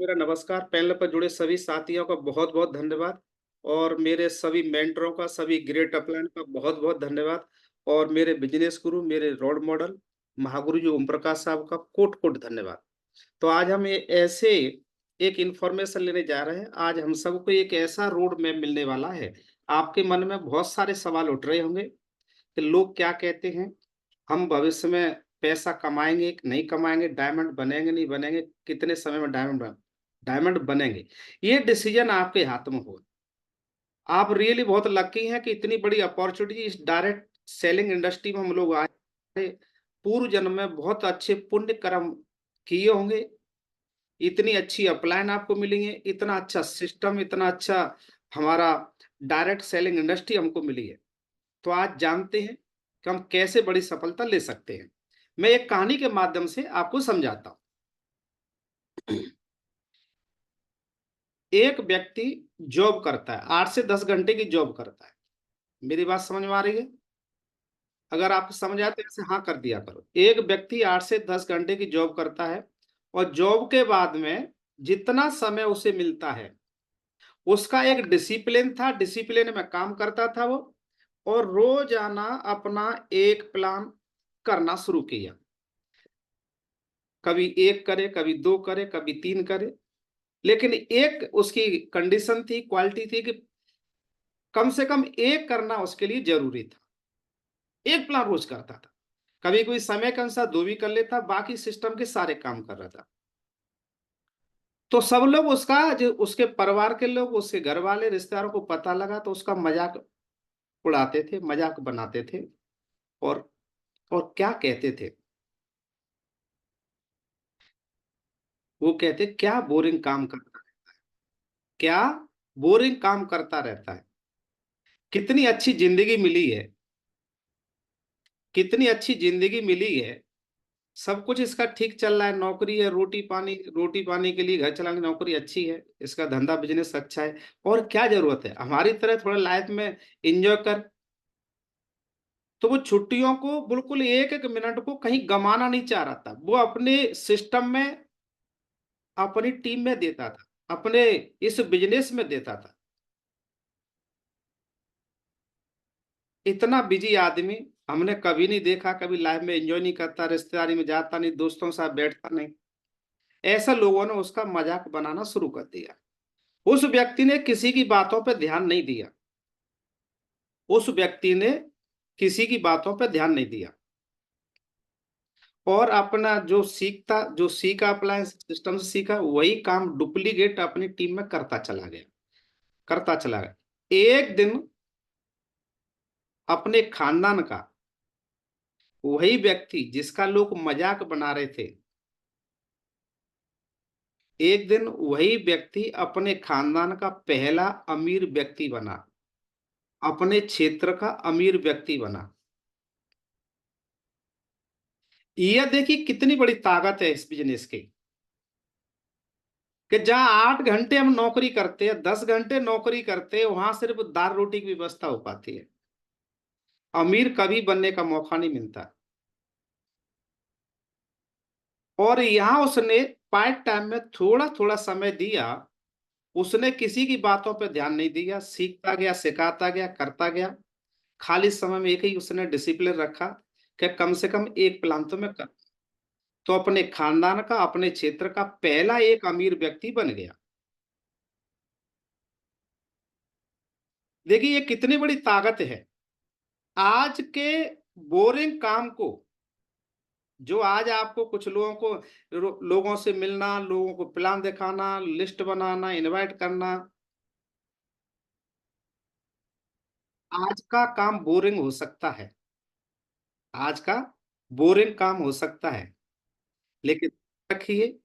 मेरा नमस्कार। पैनल पर जुड़े सभी साथियों का बहुत-बहुत धन्यवाद और मेरे सभी मेंटरों का, सभी ग्रेट अपलाइन का बहुत-बहुत धन्यवाद और मेरे बिज़नेस गुरु, मेरे रोल मॉडल महागुरु जी ओम प्रकाश साहब का कोटि-कोटि धन्यवाद। तो आज हम ऐसे एक इन्फॉर्मेशन लेने जा रहे हैं। आज हम सबको एक ऐसा रोड मैप मिलने वाला है। आपके मन में बहुत सारे सवाल उठ रहे होंगे कि लोग क्या कहते हैं, हम भविष्य में पैसा कमाएँगे कि नहीं कमाएँगे, डायमंड बनेंगे, नहीं बनेंगे, कितने समय में डायमंड बनेंगे। ये डिसीज़न आपके हाथ में होगा। आप रियली बहुत लकी हैं कि इतनी बड़ी अपॉर्च्युनिटी इस डायरेक्ट सेलिंग इंडस्ट्री में हम लोग आए हैं। पूर्व जन्म में बहुत अच्छे पुण्य कर्म किए होंगे, इतनी अच्छी अपलाइन आपको मिलेंगे, इतना अच्छा सिस्टम, इतना अच्छा हमारा डायरेक्ट सेलिंग इंडस्ट्री हमको मिली है। तो आज जानते हैं कि हम कैसे बड़ी सफलता ले सकते हैं। मैं एक कहानी के माध्यम से आपको समझाता हूँ। एक व्यक्ति जॉब करता है, 8 से 10 घंटे की जॉब करता है। मेरी बात समझ में आ रही है? अगर आपको समझ आए तो ऐसे हाँ कर दिया करो। एक व्यक्ति 8 से 10 घंटे की जॉब करता है और जॉब के बाद में जितना समय उसे मिलता है, उसका एक डिसिप्लिन था, डिसिप्लिन में काम करता था वो और रोज़ाना अपना एक प्लान करना शुरू किया। कभी 1 करे, कभी 2 करे, कभी 3 करे, लेकिन एक उसकी कंडीशन थी, क्वालिटी थी कि कम से कम 1 करना उसके लिए ज़रूरी था। 1 प्लान रोज़ करता था। कभी कोई समय के अनुसार 2 भी कर लेता, बाकी सिस्टम के सारे काम कर रहा था। तो सब लोग उसका जो उसके परिवार के लोग, उसके घरवाले, रिश्तेदारों को पता लगा तो उसका मज़ाक उड़ाते थे, मज़ाक बनाते थे और क्या कहते थे, वो कहते क्या बोरिंग काम करता है, क्या बोरिंग काम करता रहता है। कितनी अच्छी ज़िंदगी मिली है, कितनी अच्छी ज़िंदगी मिली है। सब कुछ इसका ठीक चल रहा है, नौकरी है, रोटी-पानी के लिए घर चलाने की नौकरी अच्छी है, इसका धंधा बिज़नेस अच्छा है और क्या ज़रूरत है? हमारी तरह थोड़ा लाइफ़ में एन्जॉय कर। तो वो छुट्टियों को बिल्कुल एक-एक मिनट को कहीं गँवाना नहीं चाह रहा था। वो अपने सिस्टम में, अपनी टीम में देता था, अपने इस बिज़नेस में देता था। इतना बिज़ी आदमी हमने कभी नहीं देखा, कभी लाइफ़ में एन्जॉय नहीं करता, रिश्तेदारी में जाता नहीं, दोस्तों के साथ बैठता नहीं। ऐसा लोगों ने उसका मज़ाक बनाना शुरू कर दिया। उस व्यक्ति ने किसी की बातों पे ध्यान नहीं दिया। उस व्यक्ति ने किसी की बातों पे ध्यान नहीं दिया और अपना जो सीखा अप्लायंस सिस्टम से सीखा, वही काम डुप्लीकेट अपनी टीम में करता चला गया। एक दिन अपने खानदान का वही व्यक्ति जिसका लोग मज़ाक बना रहे थे, एक दिन वही व्यक्ति अपने खानदान का पहला अमीर व्यक्ति बना, अपने क्षेत्र का अमीर व्यक्ति बना। ये देखिए कितनी बड़ी ताकत है इस बिज़नेस की। कि जहाँ 8 घंटे हम नौकरी करते हैं, 10 घंटे नौकरी करते हैं, वहाँ सिर्फ़ दाल-रोटी की व्यवस्था हो पाती है। अमीर कभी बनने का मौका नहीं मिलता। और यहाँ उसने पार्ट टाइम में थोड़ा-थोड़ा समय दिया, उसने किसी की बातों पे ध्यान नहीं दिया, सीखता गया, सिखाता गया, करता गया। खाली समय में एक ही उसने डिसिप्लिन रखा कि कम से कम एक प्लान तो मैं कर, तो अपने खानदान का, अपने क्षेत्र का पहला एक अमीर व्यक्ति बन गया। देखिए ये कितनी बड़ी ताकत है। आज के बोरिंग काम को, जो आज आपको कुछ लोगों को लोगों से मिलना, लोगों को प्लान दिखाना, लिस्ट बनाना, इनवाइट करना, आज का काम बोरिंग हो सकता है। आज का बोरिंग काम हो सकता है, लेकिन रखिए,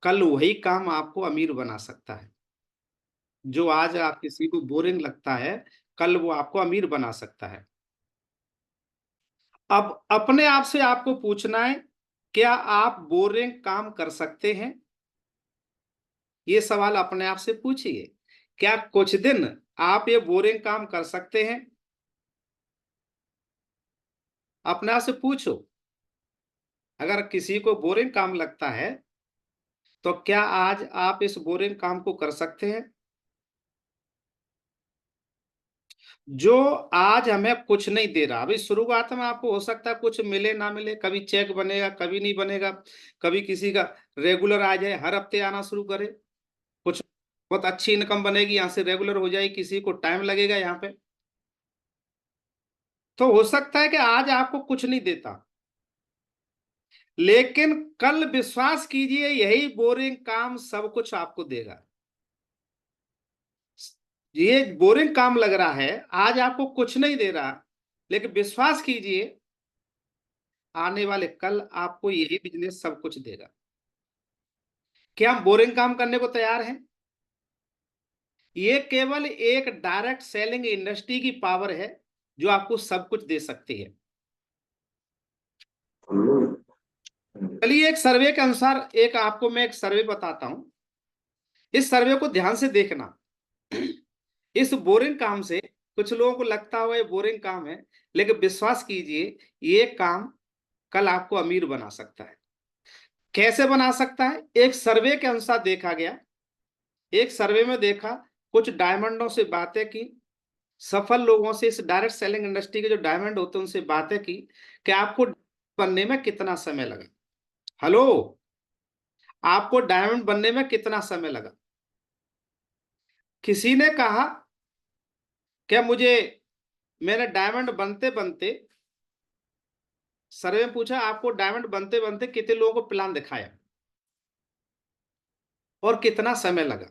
कल वही काम आपको अमीर बना सकता है। जो आज आप किसी को बोरिंग लगता है, कल वो आपको अमीर बना सकता है। अब अपने आप से आपको पूछना है, क्या आप बोरिंग काम कर सकते हैं? ये सवाल अपने आप से पूछिए। क्या कुछ दिन आप ये बोरिंग काम कर सकते हैं? अपने आप से पूछो। अगर किसी को बोरिंग काम लगता है, तो क्या आज आप इस बोरिंग काम को कर सकते हैं? जो आज हमें कुछ नहीं दे रहा, अभी शुरुआत में आपको हो सकता है कुछ मिले ना मिले, कभी चेक बनेगा, कभी नहीं बनेगा, कभी किसी का रेगुलर आ जाए, हर हफ्ते आना शुरू करे, कुछ बहुत अच्छी इनकम बनेगी, यहाँ से रेगुलर हो जाएगी, किसी को टाइम लगेगा यहाँ पे। तो हो सकता है कि आज आपको कुछ नहीं देता, लेकिन कल विश्वास कीजिए यही बोरिंग काम सब कुछ आपको देगा। ये बोरिंग काम लग रहा है, आज आपको कुछ नहीं दे रहा, लेकिन विश्वास कीजिए आने वाले कल आपको यही बिजनेस सब कुछ देगा। क्या हम बोरिंग काम करने को तैयार हैं? ये केवल एक डायरेक्ट सेलिंग इंडस्ट्री की पावर है जो आपको सब कुछ दे सकती है। चलिए एक सर्वे के अनुसार एक आपको मैं एक सर्वे बताता हूं, इस सर्वे को ध्यान से देखना। इस बोरिंग काम से कुछ लोगों को लगता हुआ ये बोरिंग काम है, लेकिन विश्वास कीजिए ये काम कल आपको अमीर बना सकता है। कैसे बना सकता है? एक सर्वे के अनुसार देखा गया, एक सर्वे में देखा, कुछ डायमंडों से बातें की, सफल लोगों से, इस डायरेक्ट सेलिंग इंडस्ट्री के जो डायमंड होते हैं उनसे बातें की कि आपको बनने में कितना समय लगा। हेलो, आपको डायमंड बनने में कितना समय लगा? किसी ने कहा क्या मुझे, मैंने डायमंड बनते बनते, सर्वे में पूछा आपको डायमंड बनते बनते कितने लोगों को प्लान दिखाया और कितना समय लगा?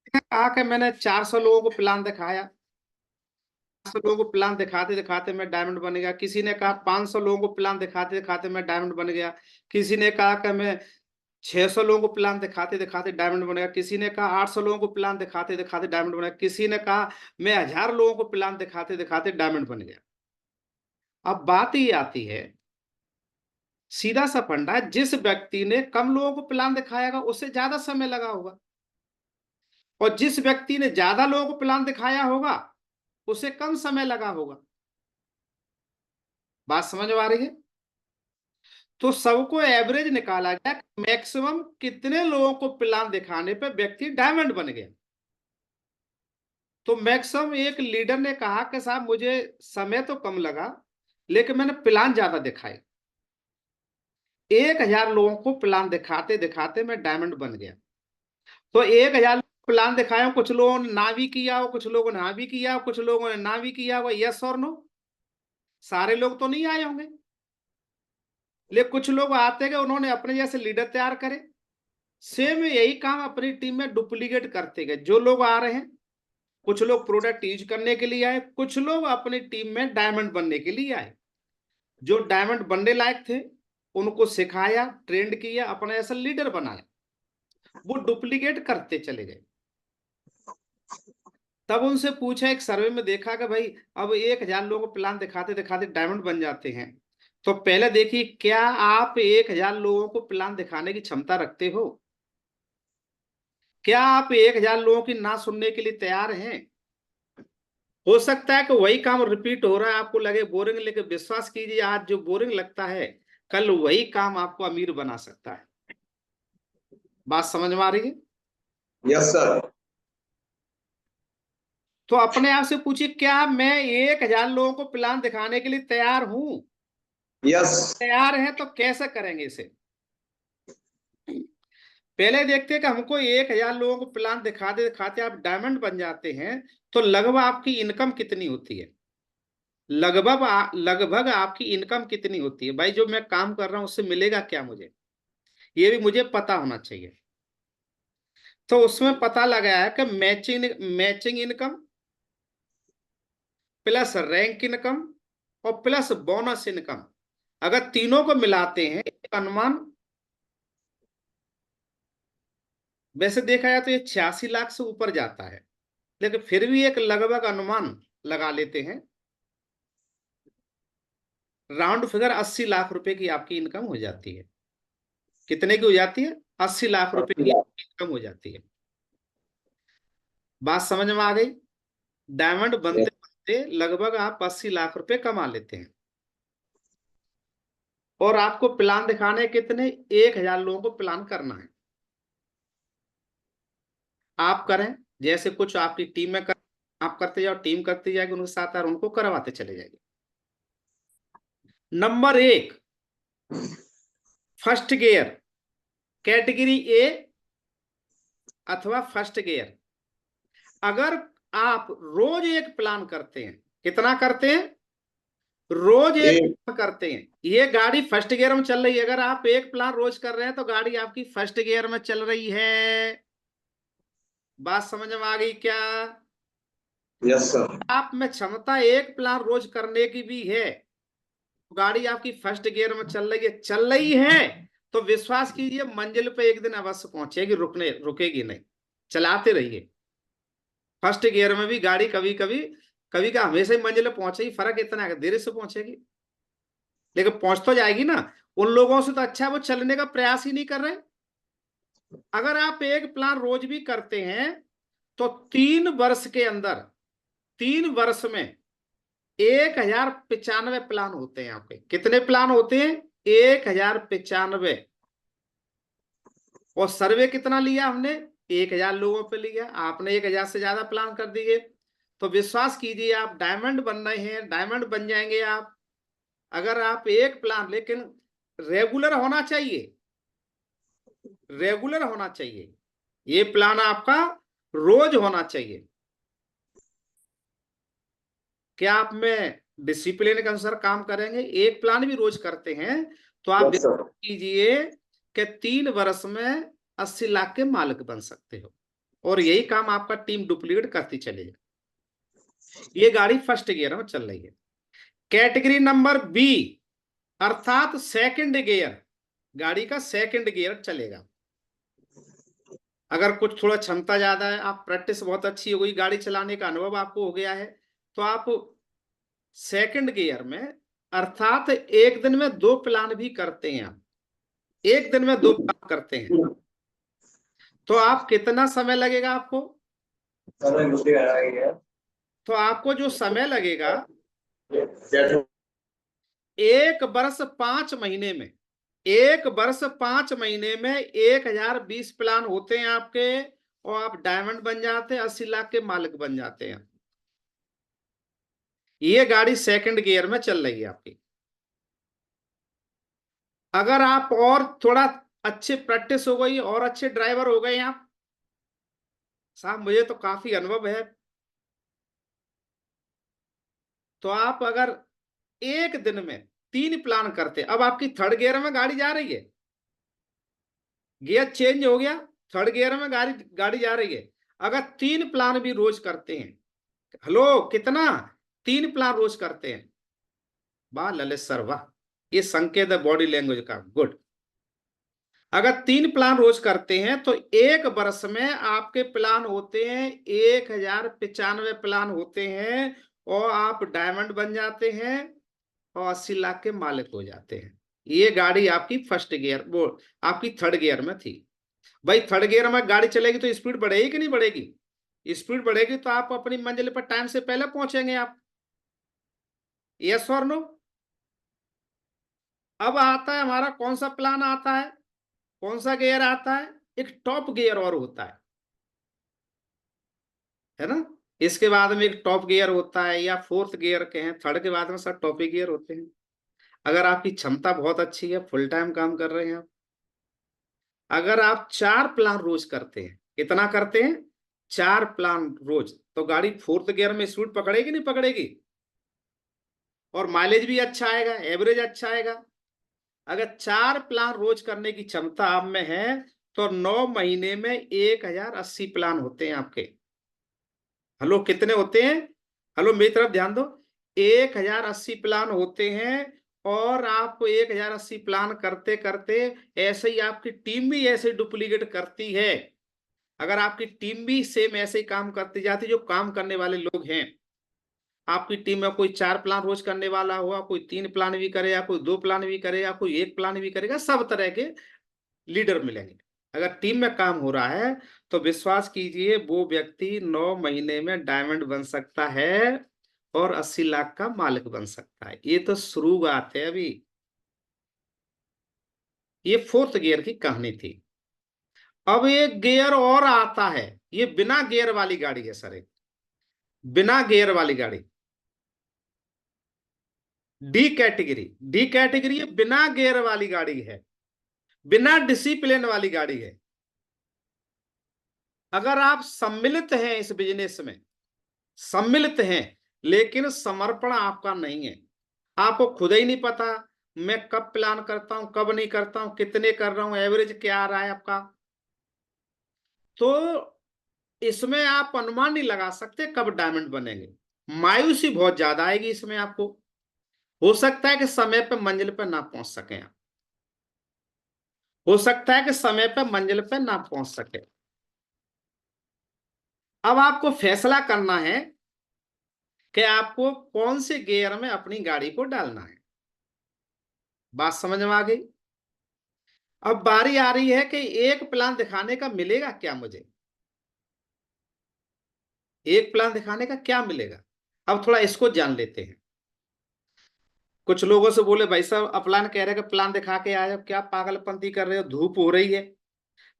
कहा कि मैंने 400 लोगों को प्लान दिखाया, 400 लोगों को प्लान दिखाते दिखाते मैं डायमंड बन गया। किसी ने कहा 500 लोगों को प्लान दिखाते दिखाते मैं डायमंड बन गया। किसी ने कहा कि मैं 600 लोगों को प्लान दिखाते दिखाते डायमंड बन गया। किसी ने कहा 800 लोगों को प्लान दिखाते दिखाते डायमंड बन गया। किसी ने कहा मैं 1000 लोगों को प्लान दिखाते दिखाते डायमंड बन गया। अब बात ये आती है, सीधा सा फंडा है, जिस व्यक्ति ने कम लोगों को प्लान दिखाएगा उससे ज्यादा समय लगा होगा, और जिस व्यक्ति ने ज्यादा लोगों को प्लान दिखाया होगा उसे कम समय लगा होगा। बात समझ में आ रही है? तो सबको एवरेज निकाला गया, मैक्सिमम कितने लोगों को प्लान दिखाने पे व्यक्ति डायमंड बन गया। तो मैक्सिमम एक लीडर ने कहा कि साहब मुझे समय तो कम लगा, लेकिन मैंने प्लान ज्यादा दिखाए, 1000 लोगों को प्लान दिखाते दिखाते मैं डायमंड बन गया। तो 1000 प्लान दिखाया, कुछ लोगों ने ना भी किया हो, कुछ लोगों ने हाँ भी किया हो, कुछ लोगों ने ना भी किया हो, यस और नो। सारे लोग तो नहीं आए होंगे, लेकिन कुछ लोग आते गए, उन्होंने अपने जैसे लीडर तैयार करे। सेम यही काम अपनी टीम में डुप्लीकेट करते गए। जो लोग आ रहे हैं, कुछ लोग प्रोडक्ट यूज करने के लिए आए, कुछ लोग अपनी टीम में डायमंड बनने के लिए आए। जो डायमंड बनने लायक थे उनको सिखाया, ट्रेंड किया, अपना ऐसा लीडर बनाया, वो डुप्लीकेट करते चले गए। तब उनसे पूछा, एक सर्वे में देखा कि भाई अब 1000 लोगों को प्लान दिखाते दिखाते डायमंड बन जाते हैं, तो पहले देखिए क्या आप 1000 लोगों को प्लान दिखाने की क्षमता रखते हो? क्या आप 1000 लोगों की ना सुनने के लिए तैयार हैं? हो सकता है कि वही काम रिपीट हो रहा है, आपको लगे बोरिंग, लेकिन विश्वास कीजिए आज जो बोरिंग लगता है कल वही काम आपको अमीर बना सकता है। बात समझ में आ रही है? Yes sir. तो अपने आप से पूछिए, क्या मैं 1000 लोगों को प्लान दिखाने के लिए तैयार हूं? यस। तैयार है तो कैसे करेंगे इसे? पहले देखते हैं कि हमको 1000 लोगों को प्लान दिखाते दिखाते आप डायमंड बन जाते हैं, तो लगभग आपकी इनकम कितनी होती है? लगभग आपकी इनकम कितनी होती है? भाई जो मैं काम कर रहा हूं उससे मिलेगा क्या मुझे, ये भी मुझे पता होना चाहिए। तो उसमें पता लगा है कि matching matching income plus rank income और प्लस बोनस इनकम, अगर तीनों को मिलाते हैं एक अनुमान, वैसे देखा जाए तो ये 86 लाख से ऊपर जाता है, लेकिन फिर भी एक लगभग अनुमान लगा लेते हैं, राउंड फिगर 80 लाख रुपए की आपकी इनकम हो जाती है। कितने की हो जाती है? 80 लाख रुपए की इनकम हो जाती है। बात समझ में आ गई? डायमंड बनते बनते लगभग आप 80 लाख रुपए कमा लेते हैं, और आपको प्लान दिखाने कितने, 1000 लोगों को प्लान करना है। आप करें, जैसे कुछ आपकी टीम में कर, आप करते जाओ, टीम करती जाएगी उनके साथ और उनको करवाते चले जाएंगे। Number 1, first gear, category A अथवा फर्स्ट गियर। अगर आप रोज एक प्लान करते हैं, कितना करते हैं? रोज एक एक प्लान करते हैं, ये गाड़ी फर्स्ट गियर में चल रही है। अगर आप एक प्लान रोज कर रहे हैं तो गाड़ी आपकी फर्स्ट गियर में चल रही है। बात समझ में आ गई क्या? Yes sir. आप में क्षमता एक प्लान रोज करने की भी है, गाड़ी आपकी फर्स्ट गियर में चल रही है तो विश्वास कीजिए मंजिल पे एक दिन अवश्य पहुंचेगी, रुकेगी नहीं। चलाते रहिए। फर्स्ट गियर में भी गाड़ी कभी कभी, कभी का हमेशा ही मंजिल पे पहुंचेगी, फर्क इतना है देर से पहुंचेगी, लेकिन पहुंच तो जाएगी ना। उन लोगों से तो अच्छा वो चलने का प्रयास ही नहीं कर रहे। अगर आप एक प्लान रोज भी करते हैं तो 3 वर्ष के अंदर, 3 वर्ष में 1095 प्लान होते हैं आपके। कितने प्लान होते हैं? 1095। और सर्वे कितना लिया हमने? 1000 लोगों पे लिया, आपने 1000 से ज्यादा प्लान कर दिए। तो विश्वास कीजिए आप डायमंड बन रहे हैं, डायमंड बन जाएंगे आप। अगर आप एक प्लान, लेकिन रेगुलर होना चाहिए, रेगुलर होना चाहिए। ये प्लान आपका रोज होना चाहिए। क्या आप में डिसिप्लिन के अनुसार काम करेंगे? एक प्लान भी रोज करते हैं तो आप यस सर। कीजिए कि 3 वर्ष में 80 लाख के मालिक बन सकते हो। और यही काम आपका टीम डुप्लीकेट करती चलेगी। ये गाड़ी फर्स्ट गियर में चल रही है। कैटेगरी नंबर बी अर्थात सेकंड गियर, गाड़ी का सेकंड गियर चलेगा। अगर कुछ थोड़ा क्षमता ज्यादा है, आप प्रैक्टिस बहुत अच्छी हो गई, गाड़ी चलाने का अनुभव आपको हो गया है, तो आप सेकंड गियर में, अर्थात एक दिन में 2 प्लान भी करते हैं आप, एक दिन में 2 प्लान करते हैं तो आप कितना समय लगेगा आपको? समय मुझे आ रही है। तो आपको जो समय लगेगा 1 वर्ष 5 महीने में, 1 वर्ष 5 महीने में 1020 प्लान होते हैं आपके, और आप डायमंड बन जाते हैं, 80 लाख के मालिक बन जाते हैं। ये गाड़ी सेकंड गियर में चल रही है आपकी। अगर आप और थोड़ा अच्छे प्रैक्टिस हो गई और अच्छे ड्राइवर हो गए आप, साहब मुझे तो काफी अनुभव है, तो आप अगर एक दिन में 3 प्लान करते, अब आपकी थर्ड गियर में गाड़ी जा रही है, गियर चेंज हो गया, थर्ड गियर में गाड़ी गाड़ी जा रही है। अगर 3 प्लान भी रोज करते हैं, हेलो कितना, 3 प्लान रोज करते हैं, वाह ललित सर वाह, ये संकेत है बॉडी लैंग्वेज का, गुड। अगर 3 प्लान रोज करते हैं तो 1 वर्ष में आपके प्लान होते हैं 1095 प्लान होते हैं, और आप डायमंड बन जाते हैं और 80 लाख के मालिक हो जाते हैं। ये गाड़ी आपकी फर्स्ट गियर, वो आपकी थर्ड गियर में थी। भाई थर्ड गियर में गाड़ी चलेगी तो स्पीड बढ़ेगी कि नहीं बढ़ेगी? स्पीड बढ़ेगी तो आप अपनी मंजिल पर टाइम से पहले पहुंचेंगे आप। यस और नो? अब आता है हमारा कौन सा प्लान आता है, कौन सा गियर आता है? एक टॉप गियर और होता है ना? इसके बाद में एक टॉप गियर होता है, या फोर्थ गियर के हैं, थर्ड के बाद में सब टॉप गियर होते हैं। अगर आपकी क्षमता बहुत अच्छी है, फुल टाइम काम कर रहे हैं आप, अगर आप 4 प्लान रोज करते हैं, कितना करते हैं? 4 प्लान रोज, तो गाड़ी फोर्थ गियर में स्पीड पकड़ेगी नहीं पकड़ेगी? और माइलेज भी अच्छा आएगा, एवरेज अच्छा आएगा। अगर 4 प्लान रोज करने की क्षमता आप में है तो 9 महीने में 1080 प्लान होते हैं आपके। हेलो कितने होते हैं? हेलो मेरी तरफ ध्यान दो, 1080 प्लान होते हैं। और आप 1080 प्लान करते करते, ऐसे ही आपकी टीम भी ऐसे डुप्लीकेट करती है। अगर आपकी टीम भी सेम ऐसे ही काम करती जाती, जो काम करने वाले लोग हैं आपकी टीम में, कोई 4 प्लान रोज करने वाला हुआ, कोई 3 प्लान भी करेगा, कोई 2 प्लान भी करेगा, कोई 1 प्लान भी करेगा, सब तरह के लीडर मिलेंगे। अगर टीम में काम हो रहा है तो विश्वास कीजिए वो व्यक्ति 9 महीने में डायमंड बन सकता है और 80 लाख का मालिक बन सकता है। ये तो शुरुआत है अभी। ये फोर्थ गियर की कहानी थी। अब एक गियर और आता है, ये बिना गियर वाली गाड़ी है सर, एक बिना गियर वाली गाड़ी, डी कैटेगरी। डी कैटेगरी ये बिना गियर वाली गाड़ी है, बिना डिसिप्लिन वाली गाड़ी है। अगर आप सम्मिलित हैं इस बिजनेस में, सम्मिलित हैं, लेकिन समर्पण आपका नहीं है, आपको खुद ही नहीं पता मैं कब प्लान करता हूं, कब नहीं करता हूं, कितने कर रहा हूं, एवरेज क्या आ रहा है आपका, तो इसमें आप अनुमान नहीं लगा सकते कब डायमंड बनेंगे। मायूसी बहुत ज्यादा आएगी इसमें आपको। हो सकता है कि समय पर मंजिल पर ना पहुंच सके आप, हो सकता है कि समय पर मंजिल पर ना पहुंच सके। अब आपको फैसला करना है कि आपको कौन से गियर में अपनी गाड़ी को डालना है। बात समझ में आ गई? अब बारी आ रही है कि एक प्लान दिखाने का मिलेगा क्या मुझे, एक प्लान दिखाने का क्या मिलेगा। अब थोड़ा इसको जान लेते हैं। कुछ लोगों से बोले भाई साहब अपलान कह रहे हैं कि प्लान दिखा के आए हो, क्या पागलपंती कर रहे हो, धूप हो रही है,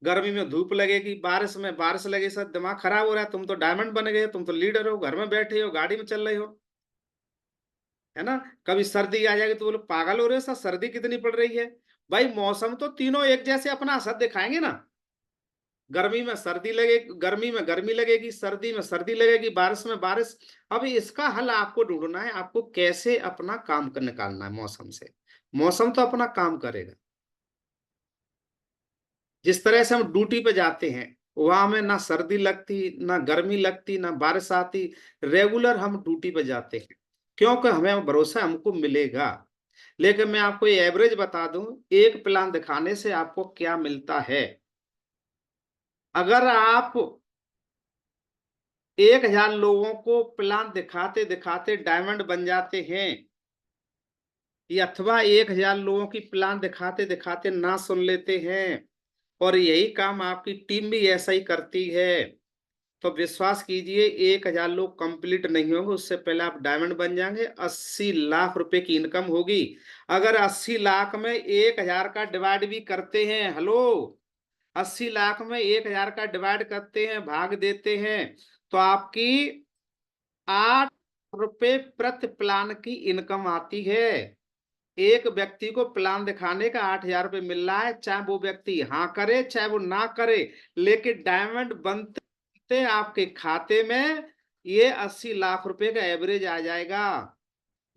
गर्मी में धूप लगेगी, बारिश में बारिश लगेगी, सर दिमाग खराब हो रहा है, तुम तो डायमंड बन गए, तुम तो लीडर हो, घर में बैठे हो, गाड़ी में चल रहे हो, है ना। कभी सर्दी आ जाएगी तो बोलो पागल हो रहे हो सर, सर्दी कितनी पड़ रही है। भाई मौसम तो तीनों एक जैसे अपना असर दिखाएंगे ना। गर्मी में सर्दी लगे, गर्मी में गर्मी लगेगी, सर्दी में सर्दी लगेगी, बारिश में बारिश। अब इसका हल आपको ढूंढना है, आपको कैसे अपना काम कर निकालना है मौसम से। मौसम तो अपना काम करेगा। जिस तरह से हम ड्यूटी पे जाते हैं, वहां में ना सर्दी लगती, ना गर्मी लगती, ना बारिश आती, रेगुलर हम ड्यूटी पे जाते हैं, क्योंकि हमें भरोसा है हमको मिलेगा। लेकिन मैं आपको ये एवरेज बता दूं, एक प्लान दिखाने से आपको क्या मिलता है। अगर आप 1,000 लोगों को प्लान दिखाते दिखाते डायमंड बन जाते हैं, या अथवा 1,000 लोगों की प्लान दिखाते दिखाते ना सुन लेते हैं, और यही काम आपकी टीम भी ऐसा ही करती है, तो विश्वास कीजिए 1,000 लोग कंप्लीट नहीं होंगे उससे पहले आप डायमंड बन जाएंगे। 80 लाख रुपए की इनकम होगी। अगर 80 लाख में 1,000 का डिवाइड भी करते हैं, हेलो, 80 लाख में 1,000 का डिवाइड करते हैं, भाग देते हैं, तो आपकी 8 रुपए प्रति प्लान की इनकम आती है। एक व्यक्ति को प्लान दिखाने का 8,000 रुपये मिल रहा है, चाहे वो व्यक्ति हाँ करे चाहे वो ना करे, लेकिन डायमंड बनते आपके खाते में ये 80 लाख रुपए का एवरेज आ जाएगा।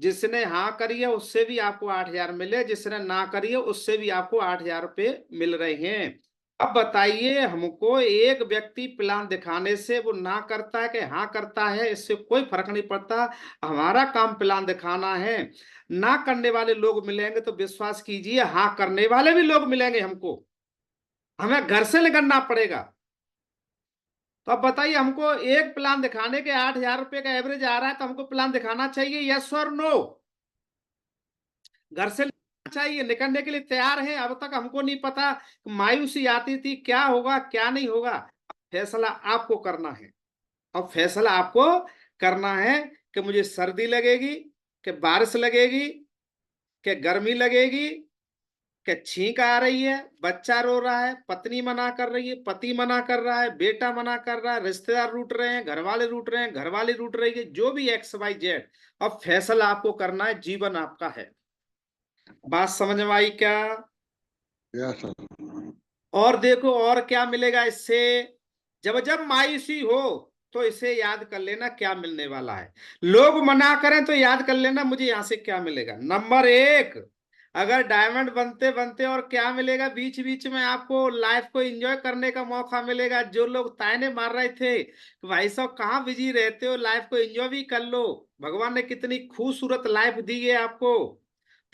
जिसने हाँ करी है उससे भी आपको 8,000 मिले, जिसने ना करी है उससे भी आपको 8,000 रुपये मिल रहे हैं। अब बताइए, हमको एक व्यक्ति प्लान दिखाने से वो ना करता है कि हाँ करता है, इससे कोई फर्क नहीं पड़ता। हमारा काम प्लान दिखाना है। ना करने वाले लोग मिलेंगे तो विश्वास कीजिए हाँ करने वाले भी लोग मिलेंगे हमको, हमें घर से निकलना पड़ेगा। तो अब बताइए, हमको एक प्लान दिखाने के 8,000 रुपये का एवरेज आ रहा है, तो हमको प्लान दिखाना चाहिए, यस और नो। घर से निकलना चाहिए, निकलने के लिए तैयार है। अब तक हमको नहीं पता, मायूसी आती थी क्या होगा क्या नहीं होगा। फैसला आपको करना है। अब फैसला आपको करना है कि मुझे सर्दी लगेगी, कि बारिश लगेगी, कि गर्मी लगेगी, कि छींक आ रही है, बच्चा रो रहा है, पत्नी मना कर रही है, पति मना कर रहा है, बेटा मना कर रहा है, रिश्तेदार रूठ रहे हैं, घर वाले रूठ रहे हैं, घर वाली रूठ रही है, जो भी XYZ। अब फैसला आपको करना है, जीवन आपका है। बात समझ में आई क्या? Yes sir. और देखो और क्या मिलेगा इससे। जब जब मायूसी हो तो इसे याद कर लेना क्या मिलने वाला है। लोग मना करें तो याद कर लेना मुझे यहां से क्या मिलेगा। नंबर एक, अगर डायमंड बनते बनते और क्या मिलेगा, बीच बीच में आपको लाइफ को एंजॉय करने का मौका मिलेगा। जो लोग ताने मार रहे थे कि भाई साहब कहाँ बिजी रहते हो, लाइफ को एंजॉय भी कर लो, भगवान ने कितनी खूबसूरत लाइफ दी है आपको,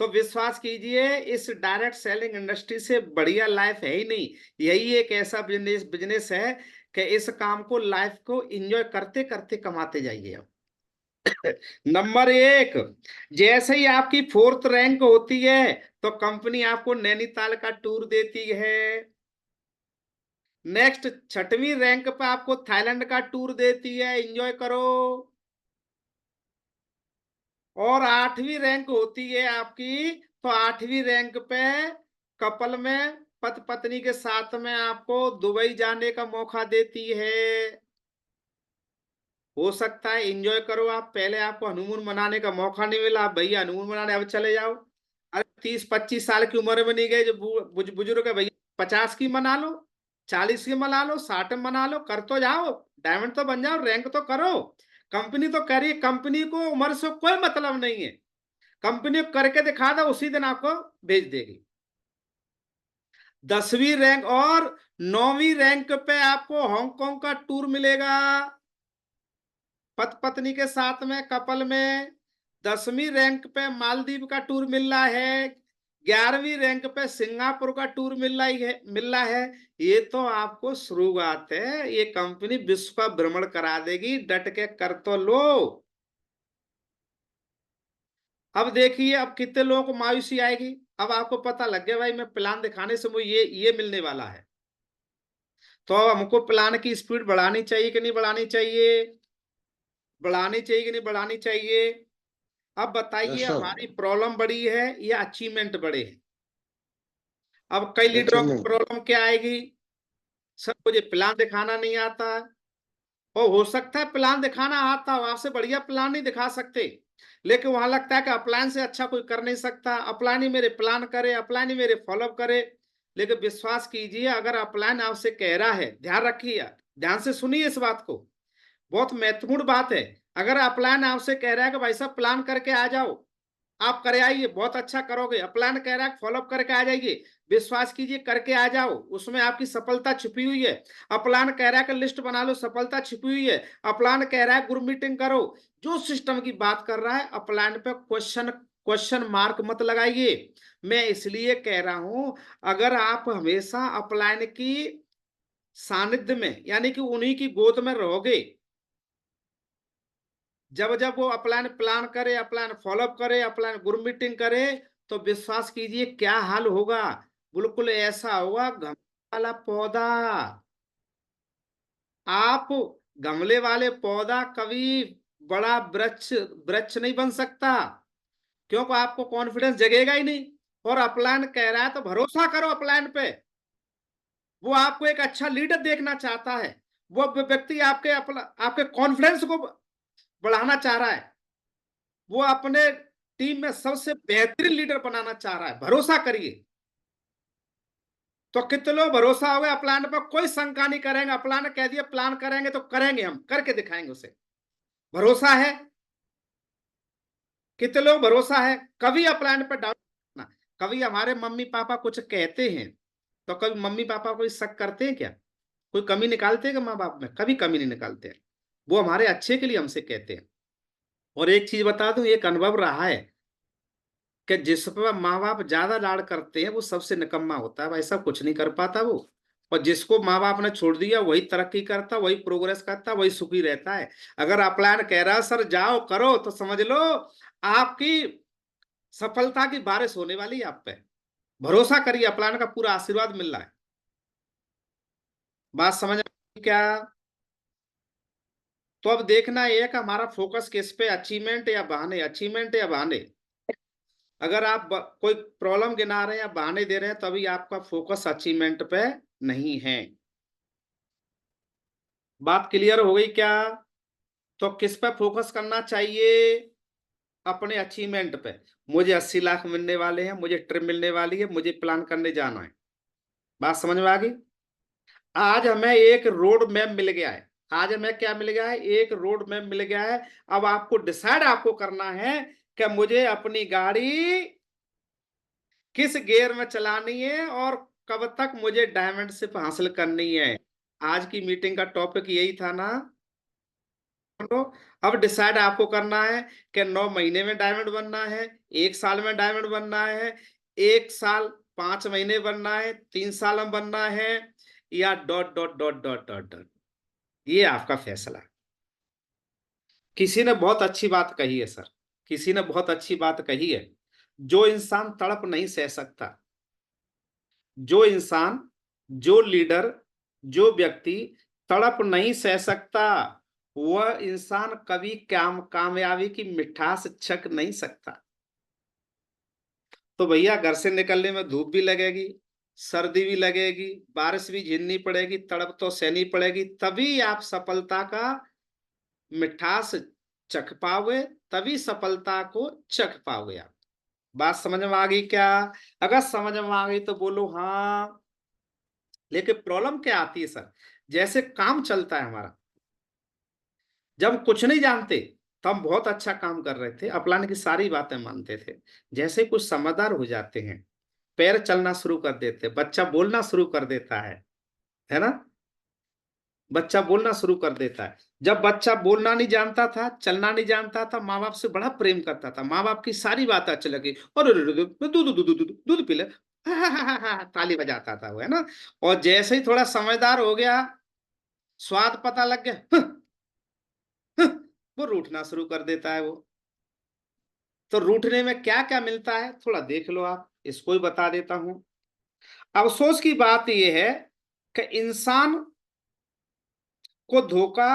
तो विश्वास कीजिए इस डायरेक्ट सेलिंग इंडस्ट्री से बढ़िया लाइफ है ही नहीं। यही एक ऐसा बिजनेस बिजनेस है कि इस काम को, लाइफ को एंजॉय करते करते कमाते जाइए आप। नंबर एक, जैसे ही आपकी 4th रैंक होती है तो कंपनी आपको नैनीताल का टूर देती है। नेक्स्ट 6वीं रैंक पे आपको थाईलैंड का टूर देती है, एंजॉय करो। और 8वीं रैंक होती है आपकी, तो 8वीं रैंक पे कपल में पति पत्नी के साथ में आपको दुबई जाने का मौका देती है। हो सकता है एंजॉय करो आप, पहले आपको हनीमून मनाने का मौका नहीं मिला, आप भैया हनीमून मनाने अब चले जाओ। अरे 30-25 साल की उम्र में नहीं गए, जो बुजुर्ग है भैया 50 की मना लो, 40 की मना लो, 60 में मना लो, कर तो जाओ, डायमंड तो बन जाओ, रैंक तो करो। कंपनी तो करी, कंपनी को उम्र से कोई मतलब नहीं है, कंपनी करके दिखा दो उसी दिन आपको भेज देगी। 10वीं रैंक और 9वीं रैंक पे आपको हांगकांग का टूर मिलेगा, पति पत्नी के साथ में कपल में। 10वीं रैंक पे मालदीव का टूर मिल रहा है, 11वीं रैंक पे सिंगापुर का टूर मिल रहा है। ये तो आपको शुरुआत है, ये कंपनी विश्व का भ्रमण करा देगी, डट के कर तो लो। अब देखिए अब कितने लोगों को मायूसी आएगी, अब आपको पता लग गया भाई मैं प्लान दिखाने से मुझे ये मिलने वाला है। तो अब हमको प्लान की स्पीड बढ़ानी चाहिए कि नहीं बढ़ानी चाहिए, बढ़ानी चाहिए कि नहीं बढ़ानी चाहिए। अब यस बताइए सर। हमारी प्रॉब्लम बड़ी है या अचीवमेंट बड़े हैं। अब कई लीडरों की अचीवमेंट। प्रॉब्लम क्या आएगी, सर मुझे प्लान दिखाना नहीं आता है। और हो सकता है प्लान दिखाना आता हो, आपसे बढ़िया प्लान नहीं दिखा सकते, लेकिन वहां लगता है कि अपलाइन से अच्छा कोई कर नहीं सकता, अपलाइन ही मेरे प्लान करे, अपलाइन ही मेरे फॉलो करे। लेकिन विश्वास कीजिए अगर अपलाइन आपसे कह रहा है, ध्यान रखिए, ध्यान से सुनिए इस बात को, बहुत महत्वपूर्ण बात है। अगर अपलाइन आपसे कह रहा है कि भाई साहब प्लान करके आ जाओ, आप करे आइए बहुत अच्छा करोगे, अपलाइन कह रहा है फॉलो करके आ जाइए, विश्वास कीजिए करके आ जाओ, उसमें आपकी सफलता छिपी हुई है। अपलाइन कह रहा है कि लिस्ट बना लो, सफलता छिपी हुई है। अपलाइन कह रहा है ग्रुप मीटिंग करो, जो सिस्टम की बात कर रहा है अपलाइन पे क्वेश्चन क्वेश्चन मार्क मत लगाइए। मैं इसलिए कह रहा हूं, अगर आप हमेशा अपलाइन की सानिध्य में यानी कि उन्हीं की गोद में रहोगे, जब जब वो अपलाइन प्लान करे, अपलाइन फॉलोअप करे, अपलाइन ग्रुप मीटिंग करे, तो विश्वास कीजिए क्या हाल होगा, बिल्कुल ऐसा होगा गमले वाला पौधा। आप गमले वाले पौधा कभी बड़ा वृक्ष वृक्ष नहीं बन सकता, क्योंकि आपको कॉन्फिडेंस जगेगा ही नहीं। और अपलाइन कह रहा है तो भरोसा करो अपलाइन पे, वो आपको एक अच्छा लीडर देखना चाहता है, वो व्यक्ति आपके कॉन्फिडेंस को बढ़ाना चाह रहा है, वो अपने टीम में सबसे बेहतरीन लीडर बनाना चाह रहा है, भरोसा करिए। तो कितने लोग भरोसा हो गया प्लान पर, कोई शंका नहीं करेंगे, अपलान कह दिया प्लान करेंगे तो करेंगे, हम करके दिखाएंगे उसे, भरोसा है। कितने लोग भरोसा है, कभी अपलान पर डाउट ना। कभी हमारे मम्मी पापा कुछ कहते हैं तो कभी मम्मी पापा कोई शक करते हैं क्या, कोई कमी निकालते हैं क्या माँ बाप में, कभी कमी नहीं निकालते हैं, वो हमारे अच्छे के लिए हमसे कहते हैं। और एक चीज बता दूं, एक अनुभव रहा है कि जिस पर माँ बाप ज्यादा लाड़ करते हैं वो सबसे निकम्मा होता है, ऐसा कुछ नहीं कर पाता वो। और जिसको माँ बाप ने छोड़ दिया वही तरक्की करता, वही प्रोग्रेस करता, वही सुखी रहता है। अगर अपलायन कह रहा है सर जाओ करो, तो समझ लो आपकी सफलता की बारिश होने वाली है आप पे, भरोसा करिए, अपलायन का पूरा आशीर्वाद मिल रहा है। बात समझ में क्या। तो अब देखना है कि हमारा फोकस किस पे, अचीवमेंट या बहाने, अचीवमेंट या बहाने। अगर आप कोई प्रॉब्लम गिना रहे हैं या बहाने दे रहे हैं, तभी आपका फोकस अचीवमेंट पे नहीं है। बात क्लियर हो गई क्या। तो किस पे फोकस करना चाहिए, अपने अचीवमेंट पे। मुझे 80 लाख मिलने वाले हैं, मुझे ट्रिप मिलने वाली है, मुझे प्लान करने जाना है। बात समझ में आ गई। आज हमें एक रोड मैप मिल गया है, आज हमें क्या मिल गया है, एक रोड मैप मिल गया है। अब आपको डिसाइड आपको करना है कि मुझे अपनी गाड़ी किस गियर में चलानी है और कब तक मुझे डायमंड शिप हासिल करनी है। आज की मीटिंग का टॉपिक यही था ना। तो अब डिसाइड आपको करना है कि 9 महीने में डायमंड बनना है, 1 साल में डायमंड बनना है, 1 साल 5 महीने बनना है, 3 साल में बनना है, या dot dot dot dot dot dot. ये आपका फैसला है। किसी ने बहुत अच्छी बात कही है सर, किसी ने बहुत अच्छी बात कही है, जो इंसान तड़प नहीं सह सकता, जो इंसान, जो लीडर, जो व्यक्ति तड़प नहीं सह सकता, वह इंसान कभी कामयाबी की मिठास चख नहीं सकता। तो भैया घर से निकलने में धूप भी लगेगी, सर्दी भी लगेगी, बारिश भी झेलनी पड़ेगी, तड़प तो सहनी पड़ेगी, तभी आप सफलता का मिठास चख पाओगे, तभी सफलता को चख पाओगे आप। बात समझ में आ गई क्या? अगर समझ में आ गई तो बोलो हाँ। लेकिन प्रॉब्लम क्या आती है सर, जैसे काम चलता है हमारा, जब हम कुछ नहीं जानते तो हम बहुत अच्छा काम कर रहे थे, अपलाने की सारी बातें मानते थे। जैसे ही कुछ समझदार हो जाते हैं, पैर चलना शुरू कर देते, बच्चा बोलना शुरू कर देता है ना, बच्चा बोलना शुरू कर देता है। जब बच्चा बोलना नहीं जानता था, चलना नहीं जानता था, माँ बाप से बड़ा प्रेम करता था, माँ बाप की सारी बात अच्छी लगी, और दूध दूध दूध दूध दूध पी ले, ताली बजाता था वो, है ना। और जैसे ही थोड़ा समझदार हो गया, स्वाद पता लग गया, वो रूठना शुरू कर देता है वो। तो रूठने में क्या क्या मिलता है थोड़ा देख लो आप, इसको ही बता देता हूं। अफसोस की बात यह है कि इंसान को धोखा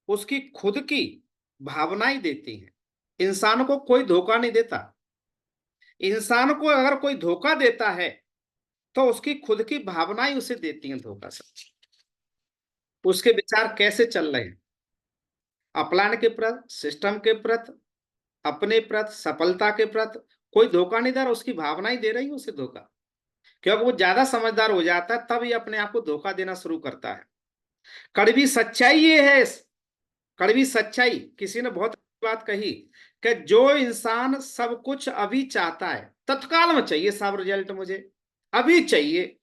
उसकी खुद की भावनाएं देती हैं। इंसान को कोई धोखा नहीं देता। इंसान को अगर कोई धोखा देता है तो उसकी खुद की भावनाएं उसे देती हैं धोखा से। उसके विचार कैसे चल रहे हैं, अपलान के प्रति, सिस्टम के प्रति, अपने प्रति, सफलता के प्रति, कोई धोखा नहीं दे रहा, उसकी भावनाएं दे रही है उसे धोखा। क्योंकि वो ज्यादा समझदार हो जाता है तब ये अपने आप को धोखा देना शुरू करता है। कड़वी सच्चाई ये है, कड़वी सच्चाई, किसी ने बहुत अच्छी बात कही कि जो इंसान सब कुछ अभी चाहता है, तत्काल में चाहिए साहब रिजल्ट, मुझे अभी चाहिए,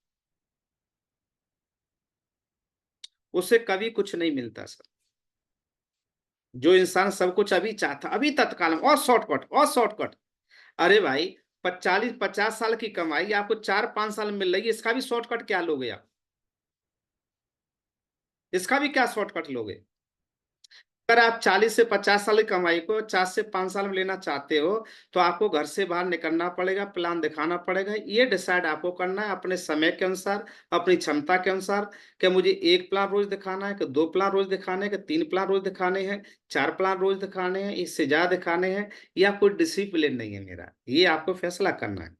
उसे कभी कुछ नहीं मिलता सर। जो इंसान सब कुछ अभी चाहता, अभी तत्काल में, और शॉर्टकट, और शॉर्टकट। अरे भाई, 40-50 साल की कमाई आपको 4-5 साल में मिल रही है, इसका भी शॉर्टकट क्या लोगे आप? इसका भी क्या शॉर्टकट लोगे? अगर आप 40 से 50 साल की कमाई को 4 से 5 साल में लेना चाहते हो, तो आपको घर से बाहर निकलना पड़ेगा, प्लान दिखाना पड़ेगा, ये डिसाइड आपको करना है अपने समय के अनुसार, अपनी क्षमता के अनुसार, कि मुझे एक प्लान रोज दिखाना है, कि 2 प्लान रोज दिखाने हैं, कि 3 प्लान रोज दिखाने हैं, 4 प्लान रोज दिखाने हैं, इससे ज्यादा दिखाने हैं, या कोई डिसिप्लिन नहीं है मेरा, ये आपको फैसला करना है।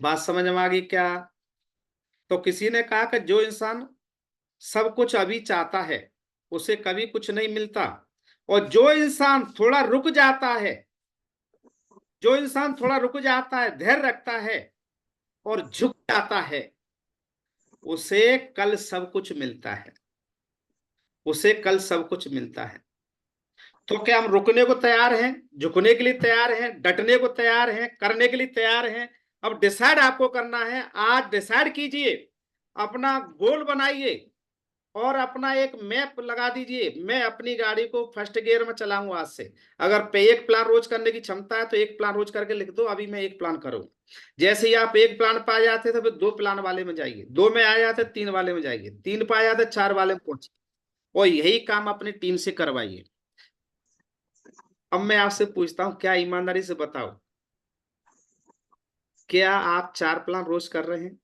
बात समझ में आ गई क्या? तो किसी ने कहा कि जो इंसान सब कुछ अभी चाहता है उसे कभी कुछ नहीं मिलता, और जो इंसान थोड़ा रुक जाता है, जो इंसान थोड़ा रुक जाता है, धैर्य रखता है और झुक जाता है, उसे कल सब कुछ मिलता है, उसे कल सब कुछ मिलता है। तो क्या हम रुकने को तैयार हैं, झुकने के लिए तैयार हैं, डटने को तैयार हैं, करने के लिए तैयार हैं? अब डिसाइड आपको करना है, आज डिसाइड कीजिए, अपना गोल बनाइए, और अपना एक मैप लगा दीजिए, मैं अपनी गाड़ी को फर्स्ट गियर में चलाऊंगा आज से। अगर पे एक प्लान रोज करने की क्षमता है तो एक प्लान रोज करके लिख दो, अभी मैं एक प्लान करूँ। जैसे ही आप एक प्लान पा जाते तो फिर 2 प्लान वाले में जाइए, 2 में आ जाते 3 वाले में जाइए, 3 पा जाते 4 वाले में पहुंचे, और यही काम अपनी टीम से करवाइए। अब मैं आपसे पूछता हूँ, क्या ईमानदारी से बताओ, क्या आप 4 प्लान रोज कर रहे हैं?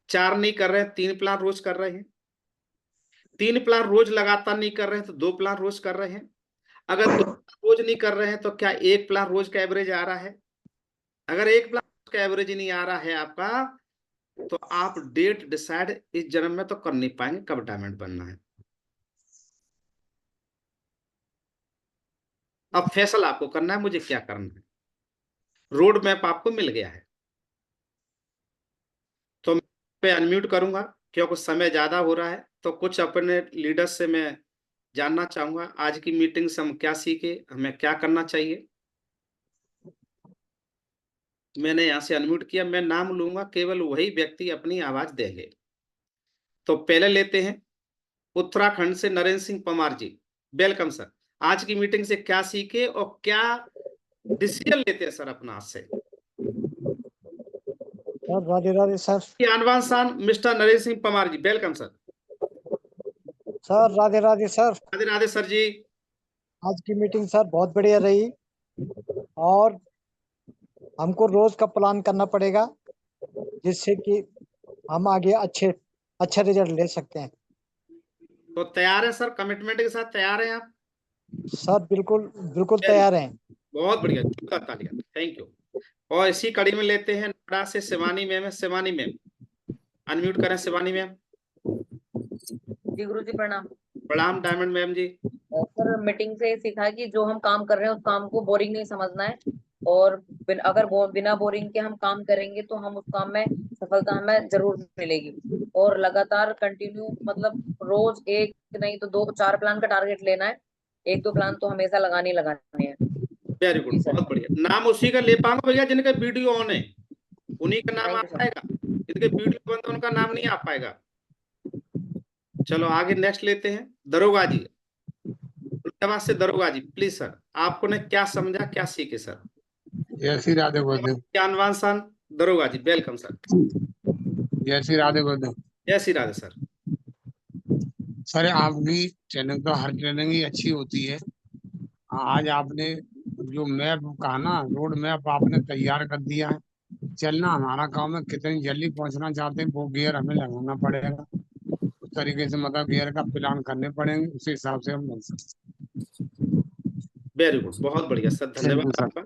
4 नहीं कर रहे हैं, 3 प्लान रोज कर रहे हैं? 3 प्लान रोज लगातार नहीं कर रहे हैं तो 2 प्लान रोज कर रहे हैं? अगर 2 प्लान रोज नहीं कर रहे हैं तो क्या एक प्लान रोज का एवरेज आ रहा है? अगर एक प्लान रोज का एवरेज नहीं आ रहा है आपका, तो आप डेट डिसाइड इस जन्म में तो कर नहीं पाएंगे कब डायमंड बनना है। अब फैसला आपको करना है मुझे क्या करना है, रोड मैप आपको मिल गया है। तो मैं पे अनम्यूट करूंगा, क्योंकि समय ज्यादा हो रहा है, तो कुछ अपने लीडर्स से मैं जानना चाहूंगा, आज की मीटिंग से हम क्या सीखे, हमें क्या करना चाहिए। मैंने यहाँ से अनम्यूट किया, मैं नाम लूंगा, केवल वही व्यक्ति अपनी आवाज देंगे। तो पहले लेते हैं उत्तराखंड से नरेंद्र सिंह परमार जी, वेलकम सर। आज की मीटिंग से क्या सीखे और क्या डिसीजन लेते हैं सर अपना आज से? Sir Radhe Radhe sir. आनवान शान mister Narendra Singh Parmar ji, welcome sir. Sir Radhe Radhe sir. Radhe Radhe sir ji. आज की मीटिंग सर बहुत बढ़िया रही, और हमको रोज का प्लान करना पड़ेगा जिससे कि हम आगे अच्छे रिजल्ट ले सकते हैं। तो तैयार है सर, कमिटमेंट के साथ तैयार हैं आप? सर बिल्कुल बिल्कुल तैयार हैं। बहुत बढ़िया, जोरदार तालियां, थैंक यू। और इसी कड़ी में लेते हैं नोएडा से शिवानी मैम है। शिवानी मैम अनम्यूट करें। शिवानी मैम। जी गुरु जी प्रणाम। प्रणाम डायमंड मैम जी। सर मीटिंग से सीखा है कि जो हम काम कर रहे हैं उस काम को बोरिंग नहीं समझना है, और अगर बिना बोरिंग के हम काम करेंगे तो हम उस काम में सफलता हमें जरूर मिलेगी। और लगातार कंटिन्यू मतलब रोज एक नहीं तो 2-4 प्लान का टारगेट लेना है, 1-2 प्लान तो हमेशा लगाने ही लगाने हैं। वेरी गुड, जी सर। बहुत बढ़िया। नाम उसी का ले पाऊंगा भैया जिनका वीडियो ऑन है, उन्हीं का नाम आ थैंक यू सर। पाएगा। जिनके वीडियो बंद है उनका नाम नहीं आ पाएगा। चलो आगे नेक्स्ट लेते हैं दरोगा जी। धन्यवाद से दरोगा जी प्लीज सर, आपको ने क्या समझा, क्या सीखे सर? जय श्री राधे गोविंद। ज्ञानवान सन दरोगा जी, वेलकम सर। जय श्री राधे गोविंद। जय श्री राधे सर। सर आपकी ट्रेनिंग तो हर ट्रेनिंग ही अच्छी होती है। आज आपने जो मैप कहा ना, रोड मैप आपने तैयार कर दिया है। चलना हमारा काम है, कितनी जल्दी पहुंचना चाहते हैं वो गियर हमें लगाना पड़ेगा। उस तरीके से मतलब गियर का प्लान करने पड़ेंगे, उसी हिसाब से हम बन सकते। वेरी गुड, बहुत बढ़िया सर, थैंक यू धन्यवाद सर। आपका।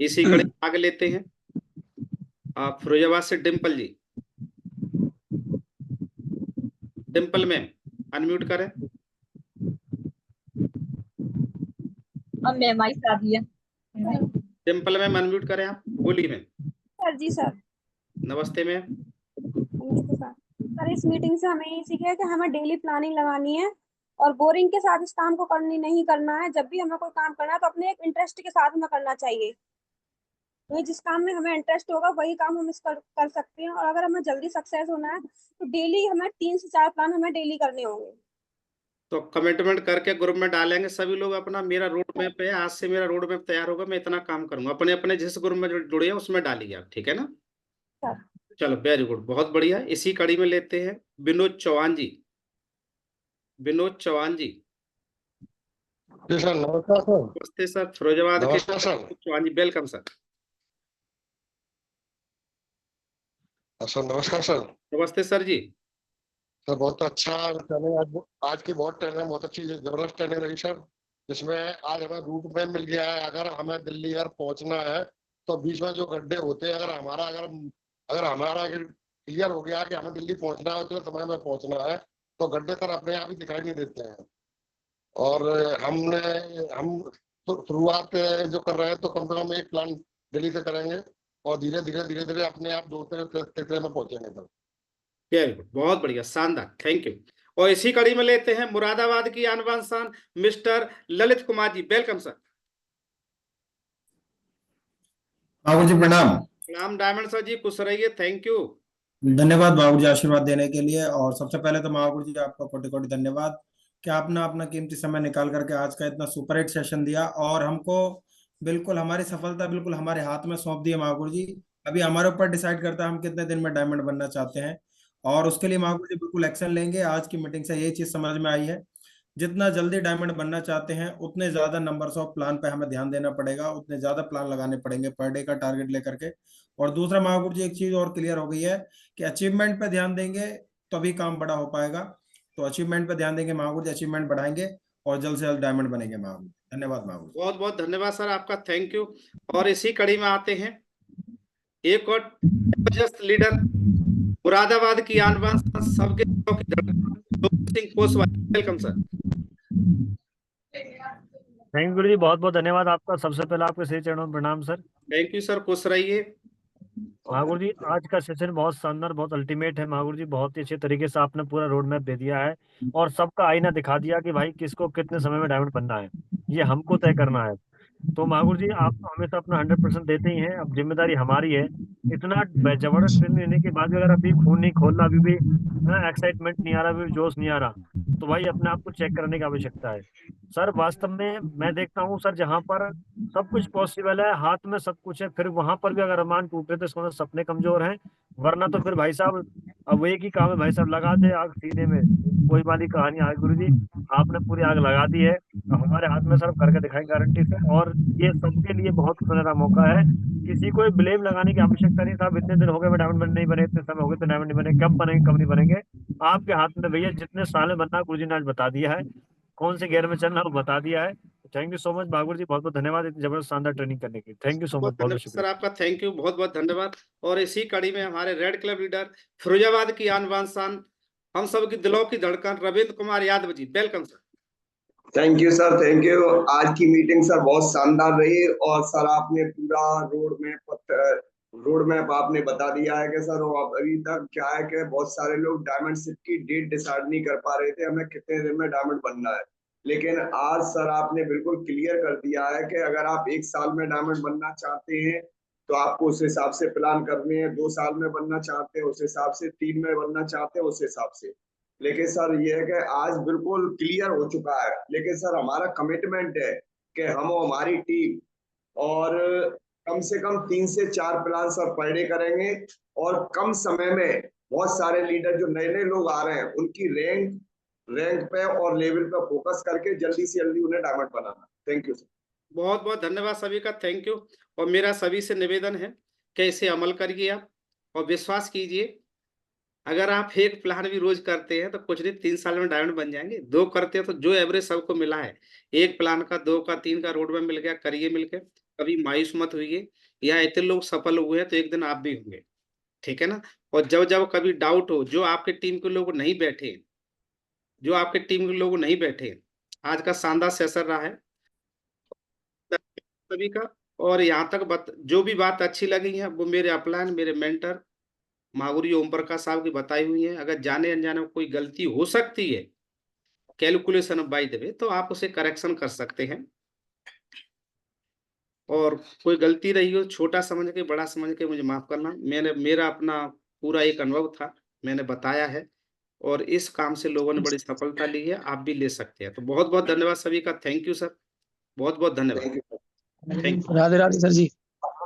इसी कड़ी आगे लेते हैं आप फिरोजाबाद से डिम्पल जी। डिम्पल मैम अनम्यूट करें। अब मैम आई शादी है। डिम्पल मैम अनम्यूट करें आप, बोलिए मैम। सर जी सर। नमस्ते मैम। नमस्ते सर। सर इस मीटिंग से हमें ये सीखा है कि हमें डेली प्लानिंग लगानी है और बोरिंग के साथ इस काम को करनी नहीं करना है। जब भी हमें कोई काम करना है तो अपने एक इंटरेस्ट के साथ हमें करना चाहिए। तो जिस काम में हमें इंटरेस्ट होगा वही काम हम कर सकते हैं। और अगर हमें जल्दी सक्सेस होना है तो डेली हमें 3 से 4 प्लान हमें डेली करने होंगे। तो कमिटमेंट करके ग्रुप में डालेंगे सभी लोग अपना, मेरा रोड मैप है, आज से मेरा रोड मैप तैयार होगा, मैं इतना काम करूंगा। अपने अपने जिस ग्रुप में जुड़े हैं उसमें डालिए आप, ठीक है ना? सर चलो वेरी गुड, बहुत बढ़िया। इसी कड़ी में लेते हैं विनोद चौहान जी। विनोद चौहान जी। जी सर, नमस्कार सर। नमस्ते सर, फिरोजाबाद के नमस्कार सर। चौहान जी, वेलकम सर। सर नमस्कार सर। नमस्ते सर जी। सर बहुत अच्छा ट्रेनिंग, आज की बहुत ट्रेनिंग बहुत अच्छी जबरदस्त ट्रेनिंग रही सर। जिसमें आज हमें रूट मैप मिल गया है। अगर हमें दिल्ली अगर पहुंचना है तो बीच में जो गड्ढे होते हैं, अगर हमारा क्लियर हो गया कि हमें दिल्ली पहुंचना है तो समय में पहुंचना है, तो गड्ढे सर अपने आप ही दिखाई नहीं देते हैं। और हम तो शुरुआत जो कर रहे हैं तो कम से कम एक प्लान दिल्ली से करेंगे और धीरे धीरे अपने आप 2-3 में पहुंचेंगे सर। वेरी गुड, बहुत बढ़िया, शानदार, थैंक यू। और इसी कड़ी में लेते हैं मुरादाबाद की आनबान शान mister Lalit Kumar ji, welcome sir. बाबू जी प्रणाम। प्रणाम डायमंड सर जी, खुश रहिए, थैंक यू। धन्यवाद बाबू जी आशीर्वाद देने के लिए। और सबसे पहले तो महागुरु जी आपका कोटि कोटि धन्यवाद कि आपने अपना कीमती समय निकाल करके आज का इतना सुपर हिट सेशन दिया और हमको बिल्कुल हमारी सफलता बिल्कुल हमारे हाथ में सौंप दी है महागुरु जी। अभी हमारे ऊपर डिसाइड करता है हम कितने दिन में डायमंड बनना चाहते हैं, और उसके लिए महागुरु जी बिल्कुल एक्शन लेंगे। आज की मीटिंग से यही चीज समझ में आई है, जितना जल्दी डायमंड बनना चाहते हैं उतने ज्यादा नंबर्स ऑफ प्लान पे हमें ध्यान देना पड़ेगा, उतने ज्यादा प्लान लगाने पड़ेंगे पर डे का टारगेट लेकर के। और दूसरा महागुरु जी एक चीज और क्लियर हो गई है कि अचीवमेंट पे ध्यान देंगे तभी काम बड़ा हो पाएगा। तो अचीवमेंट पे ध्यान देंगे महागुरु जी, अचीवमेंट बढ़ाएंगे और जल्द से जल्द डायमंड बनेंगे महागुरु। धन्यवाद महागुरु। बहुत बहुत धन्यवाद सर आपका, थैंक यू। और इसी कड़ी में आते हैं एक और जबरदस्त लीडर मुरादाबाद की आनबान शान सबके दिलों की धड़कन Singh Poswal, welcome sir. Thank गुरु जी, बहुत बहुत धन्यवाद आपका। सबसे पहले आपके श्री चरणों में प्रणाम सर। थैंक यू सर, खुश रहिए। महागुरु जी आज का सेशन बहुत शानदार, बहुत अल्टीमेट है महागुरु जी। बहुत ही अच्छे तरीके से आपने पूरा रोड मैप दे दिया है और सबका आईना दिखा दिया कि भाई किसको कितने समय में डायमंड बनना है, ये हमको तय करना है। तो महागुरु जी आप तो हमेशा अपना 100% देते ही हैं, अब जिम्मेदारी हमारी है। इतना जबरदस्त ट्रेनिंग लेने के बाद भी अगर अभी खून नहीं खोल रहा, अभी भी एक्साइटमेंट नहीं आ रहा, अभी भी जोश नहीं आ रहा, तो भाई अपने आप को चेक करने की आवश्यकता है। सर वास्तव में मैं देखता हूँ सर, जहाँ पर सब कुछ पॉसिबल है, हाथ में सब कुछ है, फिर वहां पर भी अगर अरमान टूटे तो इसका मतलब सपने कमजोर हैं। वरना तो फिर भाई साहब अब एक ही काम है भाई साहब, लगा दे आग सीने में, कोई वाली कहानी आग। गुरु जी आपने पूरी आग लगा दी है, अब हमारे हाथ में सर करके दिखाएंगे गारंटी से। और ये सबके लिए बहुत सुनहरा मौका है, किसी को ब्लेम लगाने की आवश्यकता नहीं। साहब इतने दिन हो गए डायमंड नहीं बने, इतने समय हो गए तो डायमंड नहीं बने, कब बनेंगे कब नहीं बनेंगे, आपके हाथ में भैया। जितने साल में बनना गुरु जी ने आज बता दिया है, कौन से गियर में चलना वो बता दिया है। Thank you so much Mahaguru जी, बहुत बहुत धन्यवाद इतनी जबरदस्त शानदार ट्रेनिंग करने के लिए। थैंक यू सो मच, बहुत बहुत बहुत धन्यवाद सर, शुक्रिया। आपका थैंक यू, बहुत बहुत धन्यवाद। और इसी कड़ी में हमारे रेड क्लब लीडर फिरोजाबाद की आन बान शान, हम सब की दिलों की धड़कन, Ravindra Kumar Yadav ji, welcome sir. Thank you sir, thank you. आज की मीटिंग सर बहुत शानदार रही और सर आपने पूरा रोड मैप आपने बता दिया है कि सर अभी तक क्या है कि बहुत सारे लोग डायमंड शिप की डेट डिसाइड नहीं कर पा रहे थे, हमें कितने दिन में डायमंड बनना है। लेकिन आज सर आपने बिल्कुल क्लियर कर दिया है कि अगर आप 1 साल में डायमंड बनना चाहते हैं तो आपको उस हिसाब से प्लान करने हैं, 2 साल में बनना चाहते हैं उस हिसाब से, 3 में बनना चाहते हैं उस हिसाब से। लेकिन सर ये है कि आज बिल्कुल क्लियर हो चुका है। लेकिन सर हमारा कमिटमेंट है कि हम और हमारी टीम और कम से कम 3 से 4 प्लान सर पर डे करेंगे और कम समय में बहुत सारे लीडर जो नए नए लोग आ रहे हैं उनकी रैंक पे और लेवल पे फोकस करके जल्दी से जल्दी उन्हें diamond banana. Thank you sir. बहुत बहुत धन्यवाद सभी का, थैंक यू। और मेरा सभी से निवेदन है कि इसे अमल करिए आप, और विश्वास कीजिए अगर आप एक प्लान भी रोज करते हैं तो कुछ नहीं 3 साल में डायमंड बन जाएंगे। 2 करते हैं तो जो एवरेज सबको मिला है, 1 प्लान का, 2 का, 3 का रोड मैप मिल गया, करिए मिलके, कभी मायूस मत हुइए। या इतने लोग सफल हुए हैं तो एक दिन आप भी होंगे, ठीक है ना। और जब जब कभी डाउट हो, जो आपके टीम के लोग नहीं बैठे, आज का शानदार सेशन रहा है सभी का। और यहाँ तक जो भी बात अच्छी लगी है वो मेरे अपलाइन, मेरे मेंटर महागुरु ओम प्रकाश साहब की बताई हुई है। अगर जाने अनजाने में कोई गलती हो सकती है कैलकुलेशन बाय द वे, तो आप उसे करेक्शन कर सकते हैं। और कोई गलती रही हो, छोटा समझ के, बड़ा समझ के, मुझे माफ करना। मेरा अपना पूरा एक अनुभव था, मैंने बताया है, और इस काम से लोगों ने बड़ी सफलता ली है, आप भी ले सकते हैं। तो बहुत बहुत धन्यवाद सभी का, थैंक यू सर, बहुत बहुत धन्यवाद, thank you. Thank you. Radhe Radhe sir ji.